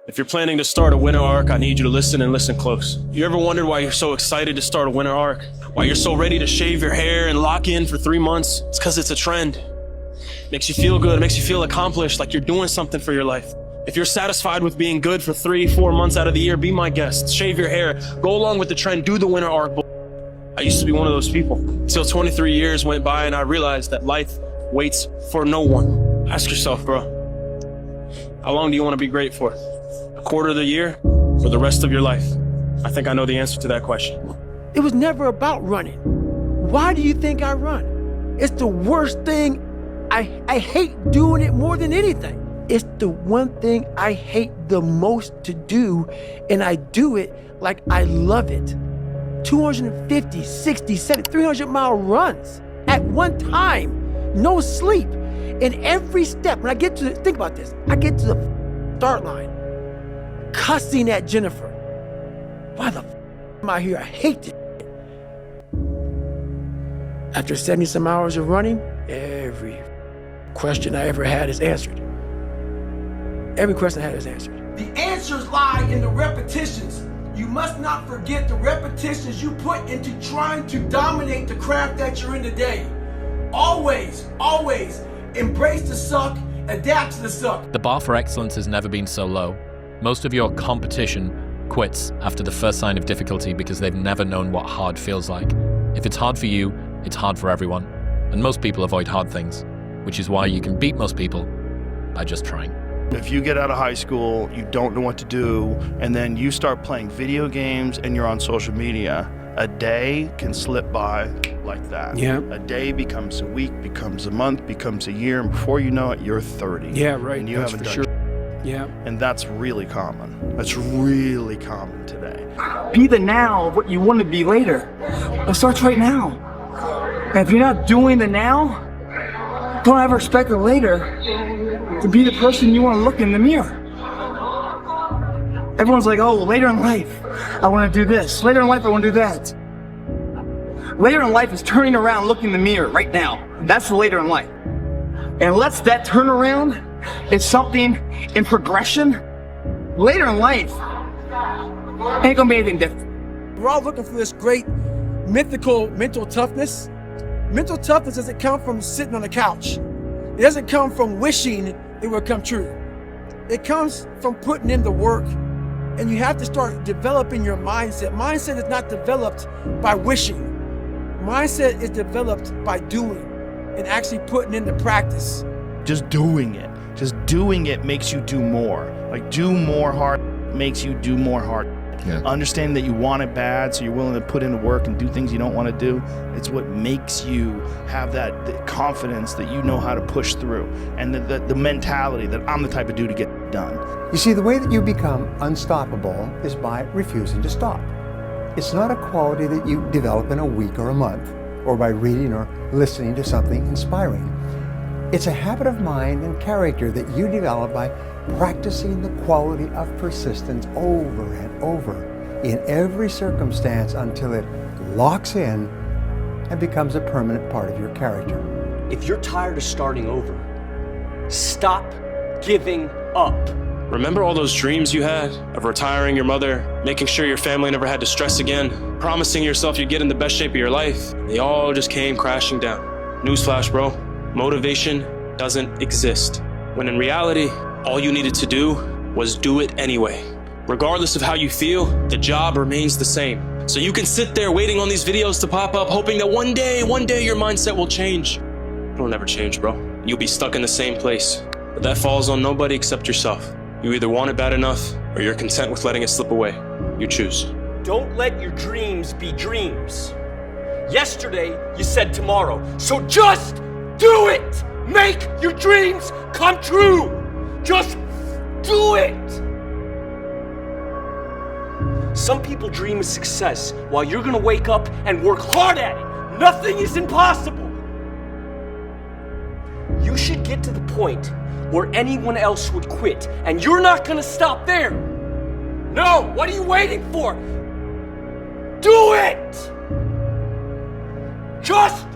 If you're planning to start a winter arc, I need you to listen and listen close. You ever wondered why you're so excited to start a winter arc? Why you're so ready to shave your hair and lock in for 3 months? It's because it's a trend. Makes you feel good, makes you feel accomplished, like you're doing something for your life. If you're satisfied with being good for 3-4 months out of the year, be my guest. Shave your hair, go along with the trend, do the winter arc. I used to be one of those people. Until 23 years went by and I realized that life waits for no one. Ask yourself, bro, how long do you want to be great for? A quarter of the year or the rest of your life? I think I know the answer to that question. It was never about running. Why do you think I run? It's the worst thing. I hate doing it more than anything. It's the one thing I hate the most to do, and I do it like I love it. 250, 60, 70, 300-mile runs at one time, no sleep. And every step, when I get to, think about this, I get to the start line, cussing at Jennifer. Why the am I here? I hate this. After 70 some hours of running, every question I ever had is answered. Every question I had is answered. The answers lie in the repetitions. You must not forget the repetitions you put into trying to dominate the craft that you're in today. Always, always embrace the suck, adapt to the suck. The bar for excellence has never been so low. Most of your competition quits after the first sign of difficulty because they've never known what hard feels like. If it's hard for you, it's hard for everyone. And most people avoid hard things, which is why you can beat most people by just trying. If you get out of high school, you don't know what to do, and then you start playing video games and you're on social media, a day can slip by like that. Yeah. A day becomes a week, becomes a month, becomes a year, and before you know it, you're 30. Yeah, right. And you That's haven't for done sure. Yeah. And that's really common. That's really common today. Be the now of what you want to be later. It starts right now. And if you're not doing the now, don't ever expect the later to be the person you want to look in the mirror. Everyone's like, oh, later in life, I want to do this. Later in life, I want to do that. Later in life is turning around, looking in the mirror right now. That's the later in life. And unless that turnaround is something in progression, later in life ain't gonna be anything different. We're all looking for this great mythical mental toughness. Mental toughness doesn't come from sitting on the couch. It doesn't come from wishing it would come true. It comes from putting in the work. And you have to start developing your mindset. Mindset is not developed by wishing. Mindset is developed by doing and actually putting into practice. Just doing it. Just doing it makes you do more. Like, do more hard makes you do more hard. Yeah. Understanding that you want it bad, so you're willing to put into work and do things you don't want to do. It's what makes you have that the confidence that you know how to push through, and the mentality that I'm the type of dude to get done. You see, the way that you become unstoppable is by refusing to stop. It's not a quality that you develop in a week or a month, or by reading or listening to something inspiring. It's a habit of mind and character that you develop by practicing the quality of persistence over and over in every circumstance until it locks in and becomes a permanent part of your character. If you're tired of starting over, stop giving up. Remember all those dreams you had of retiring your mother, making sure your family never had to stress again, promising yourself you'd get in the best shape of your life? They all just came crashing down. Newsflash, bro. Motivation doesn't exist. When in reality, all you needed to do was do it anyway. Regardless of how you feel, the job remains the same. So you can sit there waiting on these videos to pop up, hoping that one day your mindset will change. It'll never change, bro. You'll be stuck in the same place. But that falls on nobody except yourself. You either want it bad enough, or you're content with letting it slip away. You choose. Don't let your dreams be dreams. Yesterday, you said tomorrow. So just do it! Make your dreams come true! Just do it! Some people dream of success while you're gonna wake up and work hard at it. Nothing is impossible. You should get to the point where anyone else would quit, and you're not gonna stop there. No, what are you waiting for? Do it! Just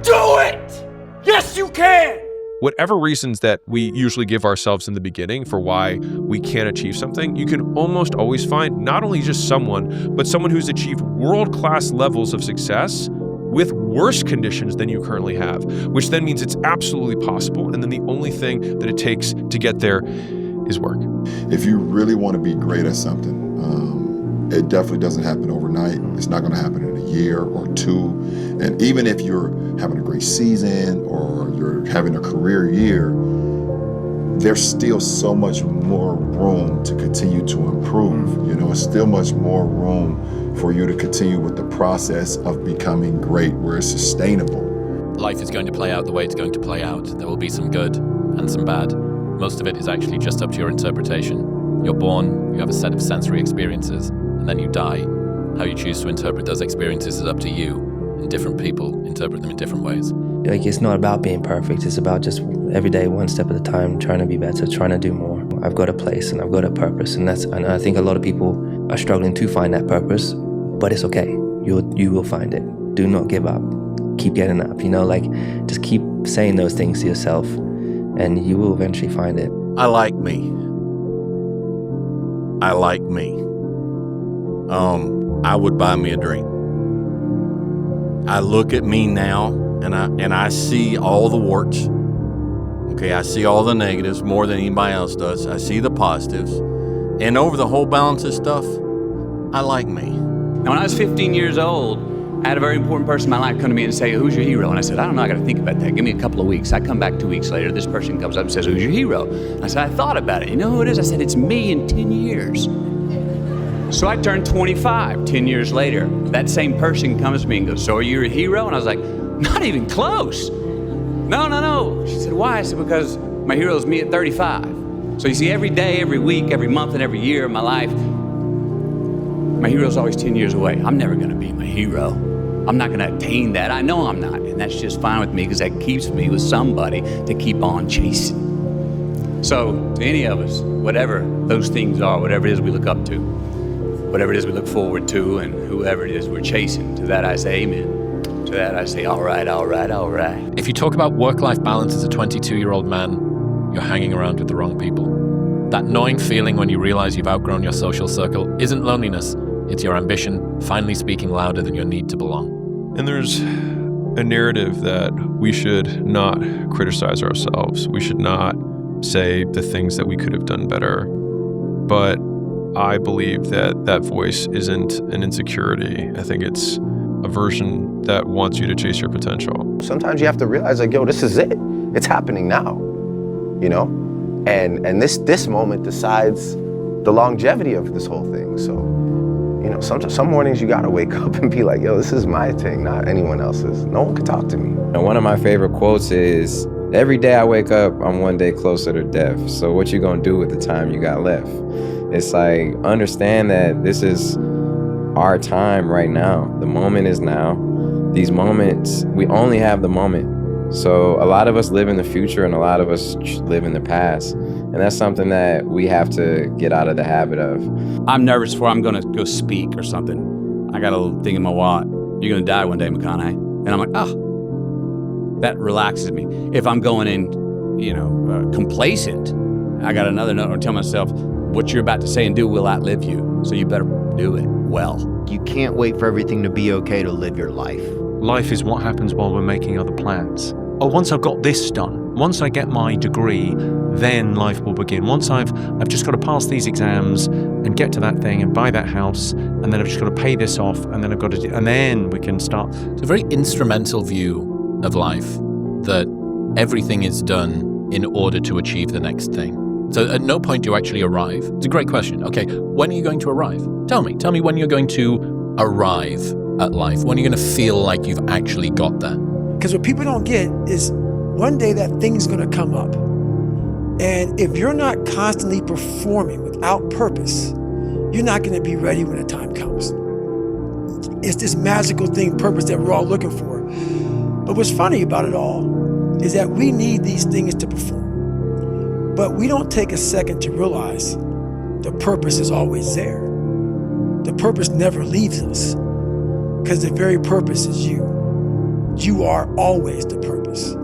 do it! Yes, you can! whatever reasons that we usually give ourselves in the beginning for why we can't achieve something, you can almost always find not only just someone, but someone who's achieved world-class levels of success with worse conditions than you currently have, which then means it's absolutely possible. And then the only thing that it takes to get there is work. If you really want to be great at something, it definitely doesn't happen overnight. It's not going to happen in a year or two. And even if you're having a great season or you're having a career year, there's still so much more room to continue to improve. You know, it's still much more room for you to continue with the process of becoming great, where it's sustainable. Life is going to play out the way it's going to play out. There will be some good and some bad. Most of it is actually just up to your interpretation. You're born, you have a set of sensory experiences, and then you die. How you choose to interpret those experiences is up to you, and different people interpret them in different ways. Like, it's not about being perfect. It's about just every day, one step at a time, trying to be better, trying to do more. I've got a place and I've got a purpose, and I think a lot of people are struggling to find that purpose, but it's okay. You will find it. Do not give up. Keep getting up. You know, like, just keep saying those things to yourself, and you will eventually find it. I like me. I like me. I would buy me a drink. I look at me now and I see all the warts. Okay, I see all the negatives more than anybody else does. I see the positives. And over the whole balance of stuff, I like me. Now, when I was 15 years old, I had a very important person in my life come to me and say, "Who's your hero?" And I said, "I don't know, I got to think about that. Give me a couple of weeks." I come back 2 weeks later, this person comes up and says, "Who's your hero?" I said, "I thought about it. You know who it is?" I said, "It's me in 10 years. So I turned 25 10 years later. That same person comes to me and goes, "So are you a hero?" And I was like, "Not even close. No. She said, "Why?" I said, "Because my hero is me at 35. So you see, every day, every week, every month, and every year of my life, my hero's always 10 years away. I'm never going to be my hero. I'm not going to attain that. I know I'm not. And that's just fine with me, because that keeps me with somebody to keep on chasing." So to any of us, whatever those things are, whatever it is we look up to, whatever it is we look forward to, and whoever it is we're chasing, to that I say amen. To that I say, all right. If you talk about work-life balance as a 22-year-old man, you're hanging around with the wrong people. That gnawing feeling when you realize you've outgrown your social circle isn't loneliness. It's your ambition finally speaking louder than your need to belong. And there's a narrative that we should not criticize ourselves. We should not say the things that we could have done better. But I believe that that voice isn't an insecurity. I think it's a version that wants you to chase your potential. Sometimes you have to realize, like, yo, this is it. It's happening now, you know? And this moment decides the longevity of this whole thing. So, you know, some mornings you gotta wake up and be like, yo, this is my thing, not anyone else's. No one can talk to me. And one of my favorite quotes is, "Every day I wake up, I'm one day closer to death. So what you gonna do with the time you got left?" It's like, understand that this is our time right now. The moment is now. These moments, we only have the moment. So a lot of us live in the future and a lot of us live in the past. And that's something that we have to get out of the habit of. I'm nervous before I'm going to go speak or something. I got a little thing in my wallet. "You're going to die one day, McConaughey." And I'm like, that relaxes me. If I'm going in, complacent, I got another note. I tell myself, what you're about to say and do will outlive you. So you better do it well. You can't wait for everything to be okay to live your life. Life is what happens while we're making other plans. Oh, once I've got this done, once I get my degree, then life will begin. Once I've just got to pass these exams and get to that thing and buy that house, and then I've just got to pay this off, and then I've got to and then we can start. It's a very instrumental view of life, that everything is done in order to achieve the next thing. So at no point do you actually arrive. It's a great question. Okay, when are you going to arrive? Tell me when you're going to arrive at life. When are you going to feel like you've actually got there? Because what people don't get is one day that thing's going to come up. And if you're not constantly performing without purpose, you're not going to be ready when the time comes. It's this magical thing, purpose, that we're all looking for. But what's funny about it all is that we need these things to perform. But we don't take a second to realize the purpose is always there. The purpose never leaves us, because the very purpose is you. You are always the purpose.